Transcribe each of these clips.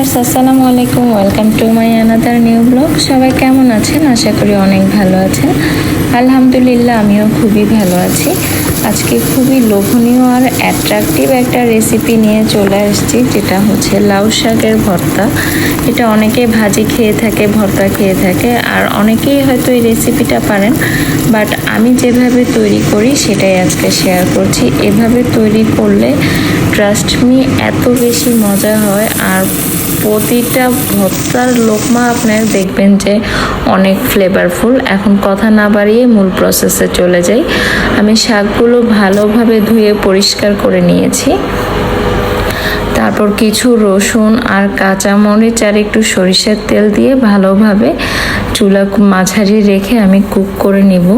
Viewers, আসসালামু আলাইকুম। Welcome to my another new blog. সবাই কেমন আছেন? আশা করি অনেক ভালো আছেন। আলহামদুলিল্লাহ, আমিও খুবই ভালো আছি। আজকে খুবই লোভনীয় আর অ্যাট্রাকটিভ একটা রেসিপি নিয়ে চলে আসছি, যেটা হচ্ছে লাউ শাকের ভর্তা। এটা অনেকেই ভাজি খেয়ে থাকে, ভর্তা খেয়ে থাকে, আর অনেকেই হয়তো এই রেসিপিটা পারেন, বাট আমি যেভাবে তৈরি করি সেটাই আজকে শেয়ার করছি। এভাবে তৈরি করলে ট্রাস্ট মি এত বেশি মজা হয়, আর প্রতিটা ভর্তার লোকমা আপনার দেখবেন যে অনেক ফ্লেভারফুল। এখন কথা না বাড়িয়ে মূল প্রসেসে চলে যাই। আমি শাকগুলো ভালোভাবে ধুয়ে পরিষ্কার করে নিয়েছি। তারপর কিছু রসুন আর কাঁচামরিচ আর একটু সরিষার তেল দিয়ে ভালোভাবে চুলা মাঝারি রেখে আমি কুক করে নিব,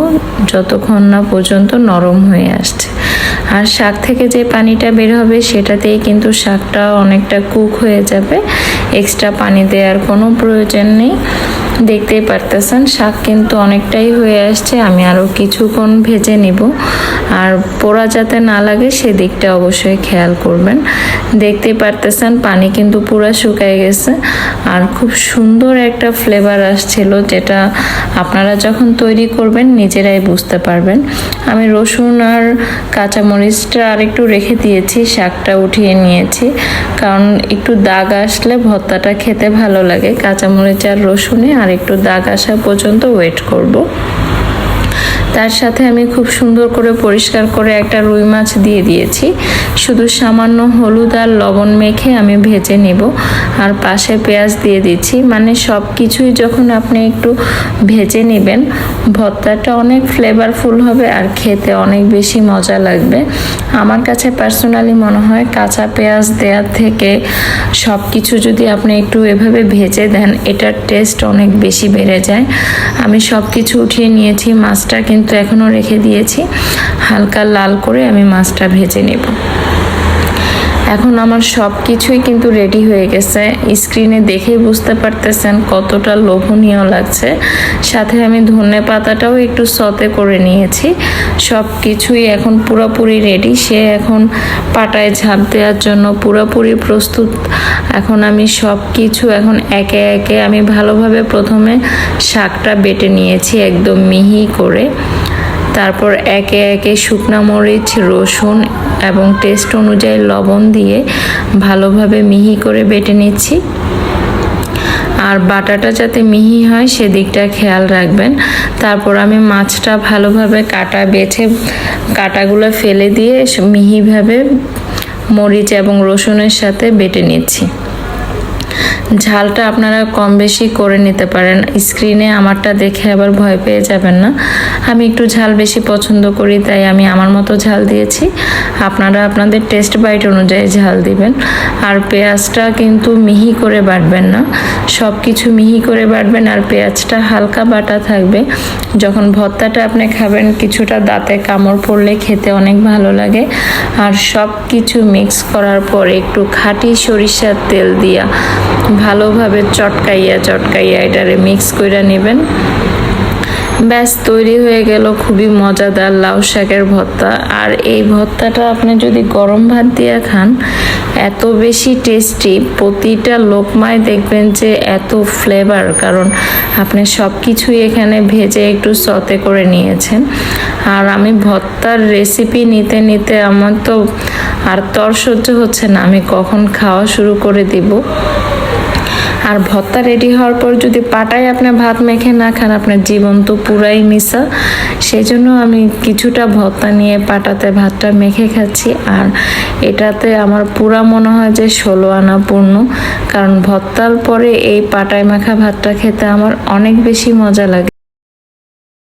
যতক্ষণ না পর্যন্ত নরম হয়ে আসছে। আর শাক থেকে যে পানিটা বের হবে সেটাতেই কিন্তু শাকটা অনেকটা কুক হয়ে যাবে। এক্সট্রা পানি দেওয়ার কোনো প্রয়োজন নেই। দেখতেই পারতেছেন শাক কিন্তু অনেকটাই হয়ে আসছে। আমি আরও কিছুক্ষণ ভেজে নিব, আর পোড়া যাতে না লাগে সেদিকটা অবশ্যই খেয়াল করবেন। দেখতেই পারতেছেন পানি কিন্তু পুরো শুকায় গেছে, আর খুব সুন্দর একটা ফ্লেভার আসছিল, যেটা আপনারা যখন তৈরি করবেন নিজেরাই বুঝতে পারবেন। আমি রসুন আর কাঁচামরিচটা আর একটু রেখে দিয়েছি, শাকটা উঠিয়ে নিয়েছি, কারণ একটু দাগ আসলে ভর্তাটা খেতে ভালো লাগে। কাঁচামরিচ আর রসুনে আর একটু দাগ আসা পর্যন্ত ওয়েট করব। তার সাথে আমি খুব সুন্দর করে পরিষ্কার করে একটা রুই মাছ দিয়ে দিয়েছি। শুধু সামান্য হলুদ আর লবণ মেখে আমি ভেজে নেব, আর পাশে পেঁয়াজ দিয়ে দিচ্ছি। মানে সব কিছুই যখন আপনি একটু ভেজে নেবেন, ভর্তাটা অনেক ফ্লেভারফুল হবে আর খেতে অনেক বেশি মজা লাগবে। আমার কাছে পার্সোনালি মনে হয় কাঁচা পেঁয়াজ দেওয়ার থেকে সব কিছু যদি আপনি একটু এভাবে ভেজে দেন, এটার টেস্ট অনেক বেশি বেড়ে যায়। আমি সব কিছু উঠিয়ে নিয়েছি, মাছটা কিন্তু এখনও রেখে দিয়েছি। হালকা লাল করে আমি মাছটা ভেজে নেব। এখন আমার সব কিছুই কিন্তু রেডি হয়ে গেছে। স্ক্রিনে দেখেই বুঝতে পারতেছেন কতটা লোভনীয় লাগছে। সাথে আমি ধনে পাতাটাও একটু সতে করে নিয়েছি। সব কিছুই এখন পুরোপুরি রেডি। সে এখন পাটায় ঝাঁপ দেওয়ার জন্য পুরোপুরি প্রস্তুত। এখন আমি সব কিছু এখন একে একে আমি ভালোভাবে প্রথমে শাকটা বেটে নিয়েছি একদম মিহি করে। তারপর একে একে শুকনা মরিচ, রসুন এবং টেস্ট অনুযায়ী লবণ দিয়ে ভালোভাবে মিহি করে বেটে নিচ্ছি। আর বাটাটা যাতে মিহি হয় সেদিকটা খেয়াল রাখবেন। তারপর আমি মাছটা ভালোভাবে কাটাগুলো ফেলে দিয়ে মিহিভাবে মরিচ এবং রসুনের সাথে বেটে নিচ্ছি। ঝালটা আপনারা কম বেশি করে নিতে পারেন। স্ক্রিনে আমারটা দেখে আবার ভয় পেয়ে যাবেন না। আমি একটু ঝাল বেশি পছন্দ করি, তাই আমি আমার মতো ঝাল দিয়েছি। আপনারা আপনাদের টেস্ট বাইট অনুযায়ী ঝাল দিবেন। আর পেঁয়াজটা কিন্তু মিহি করে বাটবেন না, সব কিছু মিহি করে বাটবেন। আর পেঁয়াজটা হালকা বাটা থাকবে। যখন ভর্তাটা আপনি খাবেন, কিছুটা দাঁতে কামড় পড়লে খেতে অনেক ভালো লাগে। আর সব কিছু মিক্স করার পর একটু খাঁটি সরিষার তেল দিয়া ভালোভাবে চটকাইয়া এটারে মিক্স করে নেবেন। ব্যাস তৈরি হয়ে গেল খুবই মজাদার লাউ শাকের ভর্তা। আর এই ভর্তাটা আপনি যদি গরম ভাত দিয়ে খান, এত বেশি টেস্টি। প্রতিটা লোকমায় দেখবেন যে এত ফ্লেভার, কারণ আপনি সব কিছুই এখানে ভেজে একটু সতে করে নিয়েছেন। আর আমি ভর্তার রেসিপি নিতে নিতে আমার তো আর তর সহ্য হচ্ছে না, আমি কখন খাওয়া শুরু করে দিব। আর ভর্তা রেডি হওয়ার পর যদি পাটায় আপনি ভাত মেখে না খান, আপনার জীবন তো পুরাই মিশা। সেই জন্য আমি কিছুটা ভর্তা নিয়ে পাটাতে ভাতটা মেখে খাচ্ছি। আর এটাতে আমার পুরা মনে হয় যে 16 আনা পূর্ণ, কারণ ভর্তার পরে এই পাটায় মাখা ভাতটা খেতে আমার অনেক বেশি মজা লাগে।